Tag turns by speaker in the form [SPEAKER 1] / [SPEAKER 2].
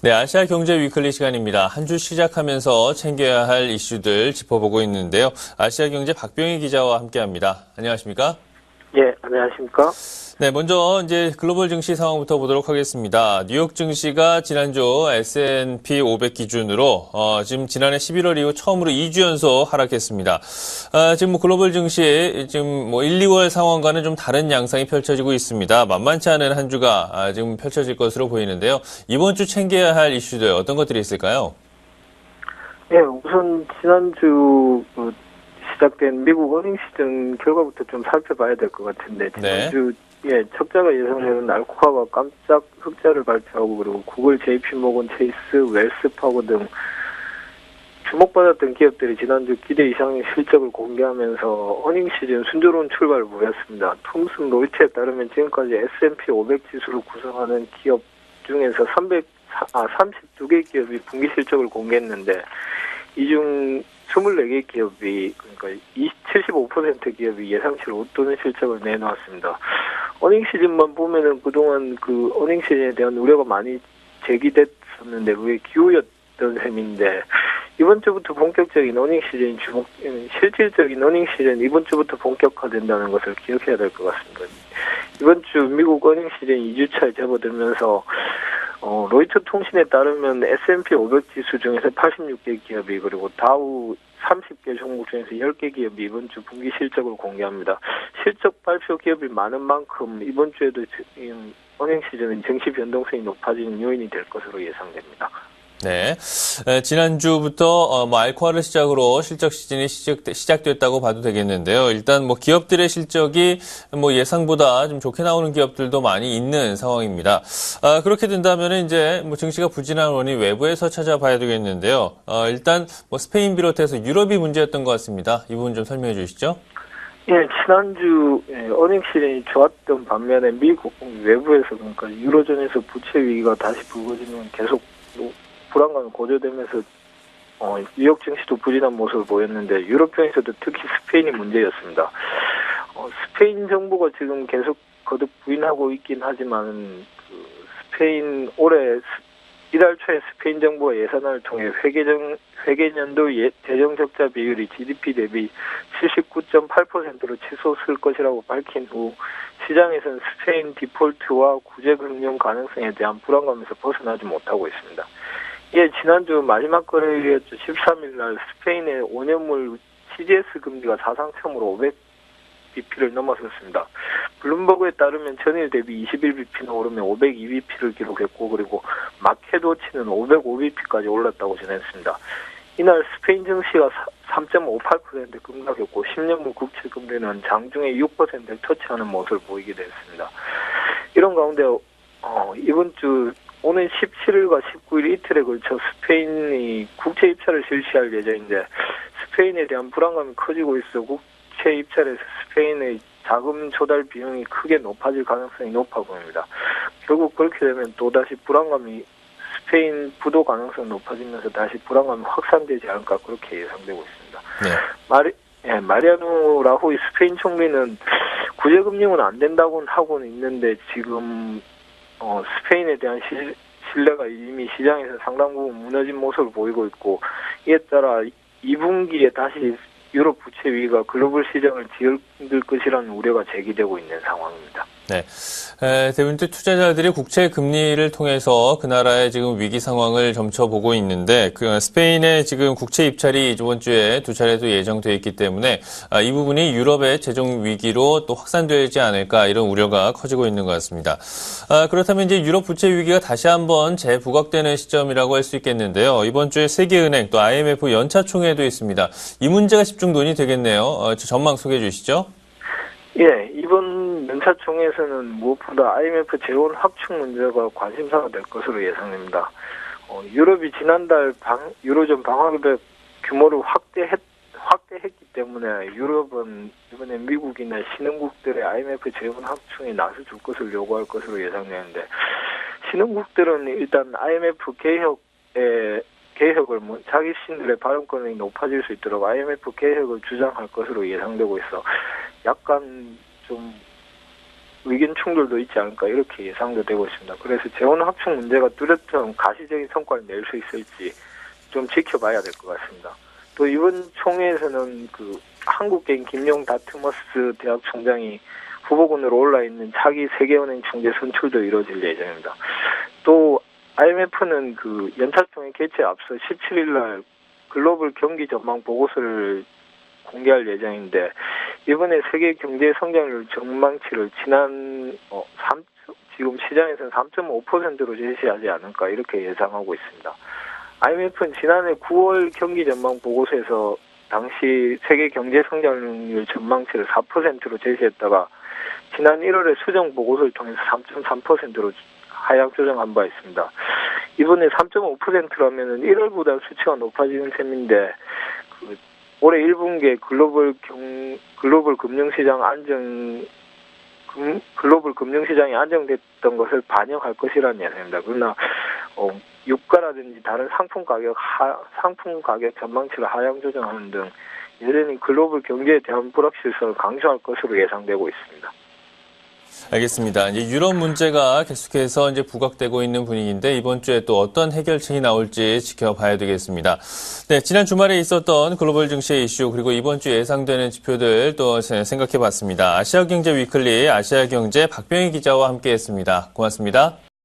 [SPEAKER 1] 네, 아시아 경제 위클리 시간입니다. 한 주 시작하면서 챙겨야 할 이슈들 짚어보고 있는데요. 아시아 경제 박병희 기자와 함께합니다. 안녕하십니까?
[SPEAKER 2] 예, 안녕하십니까?
[SPEAKER 1] 네, 먼저 이제 글로벌 증시 상황부터 보도록 하겠습니다. 뉴욕 증시가 지난주 S&P 500 기준으로 지금 지난해 11월 이후 처음으로 2주 연속 하락했습니다. 지금 글로벌 증시 지금 1, 2월 상황과는 좀 다른 양상이 펼쳐지고 있습니다. 만만치 않은 한 주가 지금 펼쳐질 것으로 보이는데요. 이번 주 챙겨야 할 이슈들 어떤 것들이 있을까요?
[SPEAKER 2] 예, 우선 지난주 시작된 미국 어닝 시즌 결과부터 좀 살펴봐야 될 것 같은데 지난주 적자가 예상되는 알코아가 깜짝 흑자를 발표하고 그리고 구글, JP모건, 체이스, 웰스파고 등 주목받았던 기업들이 지난주 기대 이상의 실적을 공개하면서 어닝 시즌 순조로운 출발을 보였습니다. 톰슨 로이터에 따르면 지금까지 S&P 500 지수를 구성하는 기업 중에서 32개 기업이 분기 실적을 공개했는데 이 중 24개 기업이 그러니까 75% 기업이 예상치를 웃도는 실적을 내놓았습니다. 어닝 시즌만 보면은 그동안 그 어닝 시즌에 대한 우려가 많이 제기됐었는데 그게 기우였던 셈인데 이번 주부터 본격적인 어닝 시즌이 실질적인 어닝 시즌 이번 주부터 본격화된다는 것을 기억해야 될 것 같습니다. 이번 주 미국 어닝 시즌 2주차에 접어들면서 로이터 통신에 따르면 S&P 500 지수 중에서 86개 기업이 그리고 다우 30개 종목 중에서 10개 기업이 이번 주 분기 실적을 공개합니다. 실적 발표 기업이 많은 만큼 이번 주에도 어닝 시즌은 증시 변동성이 높아지는 요인이 될 것으로 예상됩니다.
[SPEAKER 1] 네, 지난주부터 알코아를 시작으로 실적 시즌이 시작됐다고 봐도 되겠는데요. 일단 기업들의 실적이 예상보다 좀 좋게 나오는 기업들도 많이 있는 상황입니다. 그렇게 된다면 이제 증시가 부진한 원인 외부에서 찾아봐야 되겠는데요. 일단 스페인 비롯해서 유럽이 문제였던 것 같습니다. 이 부분 좀 설명해 주시죠.
[SPEAKER 2] 예, 지난주 어닝 시즌이 좋았던 반면에 미국 외부에서 그러니까 유로존에서 부채 위기가 다시 불거지면 계속 불안감이 고조되면서 뉴욕 증시도 부진한 모습을 보였는데 유럽권에서도 특히 스페인이 문제였습니다. 스페인 정부가 지금 계속 거듭 부인하고 있긴 하지만 스페인 올해 1월 초에 스페인 정부가 예산안을 통해 회계년도 재정 적자 비율이 GDP 대비 79.8%로 치솟을 것이라고 밝힌 후 시장에서는 스페인 디폴트와 구제 금융 가능성에 대한 불안감에서 벗어나지 못하고 있습니다. 예, 지난주 마지막 거래일이었죠. 13일 날 스페인의 5년물 CDS 금리가 사상 처음으로 500bp를 넘어섰습니다. 블룸버그에 따르면 전일 대비 21bp는 오르며 502bp를 기록했고 그리고 마켓워치는 505bp까지 올랐다고 전했습니다. 이날 스페인 증시가 3.58% 급락했고 10년물 국채 금리는 장중에 6%를 터치하는 모습을 보이게 됐습니다. 이런 가운데 이번 주 오는 17일과 19일 이틀에 걸쳐 스페인이 국채 입찰을 실시할 예정인데 스페인에 대한 불안감이 커지고 있어 국채 입찰에서 스페인의 자금 조달 비용이 크게 높아질 가능성이 높아 보입니다. 결국 그렇게 되면 또다시 불안감이 스페인 부도 가능성이 높아지면서 다시 불안감이 확산되지 않을까 그렇게 예상되고 있습니다. 네. 마리아노 라호이 스페인 총리는 구제금융은 안 된다고는 하고는 있는데 지금 스페인에 대한 신뢰가 이미 시장에서 상당 부분 무너진 모습을 보이고 있고 이에 따라 2분기에 다시 유럽 부채 위기가 글로벌 시장을 뒤흔들 것이라는 우려가 제기되고 있는 상황입니다.
[SPEAKER 1] 네, 대부분 투자자들이 국채 금리를 통해서 그 나라의 지금 위기 상황을 점쳐보고 있는데 스페인의 지금 국채 입찰이 이번 주에 두 차례도 예정되어 있기 때문에 이 부분이 유럽의 재정 위기로 또 확산되지 않을까 이런 우려가 커지고 있는 것 같습니다. 그렇다면 이제 유럽 부채 위기가 다시 한번 재부각되는 시점이라고 할 수 있겠는데요. 이번 주에 세계은행 또 IMF 연차 총회도 있습니다. 이 문제가 집중 논의되겠네요. 전망 소개해 주시죠.
[SPEAKER 2] 예, 이번 연차총회에서는 무엇보다 IMF 재원 확충 문제가 관심사가 될 것으로 예상됩니다. 유럽이 지난달 유로존 방화벽 규모를 확대했기 때문에 유럽은 이번에 미국이나 신흥국들의 IMF 재원 확충에 나서줄 것을 요구할 것으로 예상되는데 신흥국들은 일단 IMF 개혁을 자기 신들의 발언권이 높아질 수 있도록 IMF 개혁을 주장할 것으로 예상되고 있어 약간 좀 의견 충돌도 있지 않을까 이렇게 예상도 되고 있습니다. 그래서 재원 확충 문제가 뚜렷한 가시적인 성과를 낼 수 있을지 좀 지켜봐야 될 것 같습니다. 또 이번 총회에서는 그 한국개인 김용 다트머스 대학 총장이 후보군으로 올라있는 차기 세계은행 총재 선출도 이루어질 예정입니다. 또 IMF는 그 연차총회 개최에 앞서 17일 날 글로벌 경기 전망 보고서를 공개할 예정인데 이번에 세계 경제 성장률 전망치를 지금 시장에서는 3.5%로 제시하지 않을까 이렇게 예상하고 있습니다. IMF는 지난해 9월 경기 전망 보고서에서 당시 세계 경제 성장률 전망치를 4%로 제시했다가 지난 1월에 수정 보고서를 통해서 3.3%로 하향 조정한 바 있습니다. 이번에 3.5%라면은 1월보다 수치가 높아지는 셈인데 올해 1분기에 글로벌 금융시장이 안정됐던 것을 반영할 것이라는 예상입니다. 그러나 유가라든지 다른 상품 가격 전망치를 하향 조정하는 등 여전히 글로벌 경제에 대한 불확실성을 강조할 것으로 예상되고 있습니다.
[SPEAKER 1] 알겠습니다. 이제 유럽 문제가 계속해서 이제 부각되고 있는 분위기인데 이번 주에 또 어떤 해결책이 나올지 지켜봐야 되겠습니다. 네, 지난 주말에 있었던 글로벌 증시의 이슈 그리고 이번 주 예상되는 지표들 또 생각해봤습니다. 아시아경제 위클리 아시아경제 박병희 기자와 함께했습니다. 고맙습니다.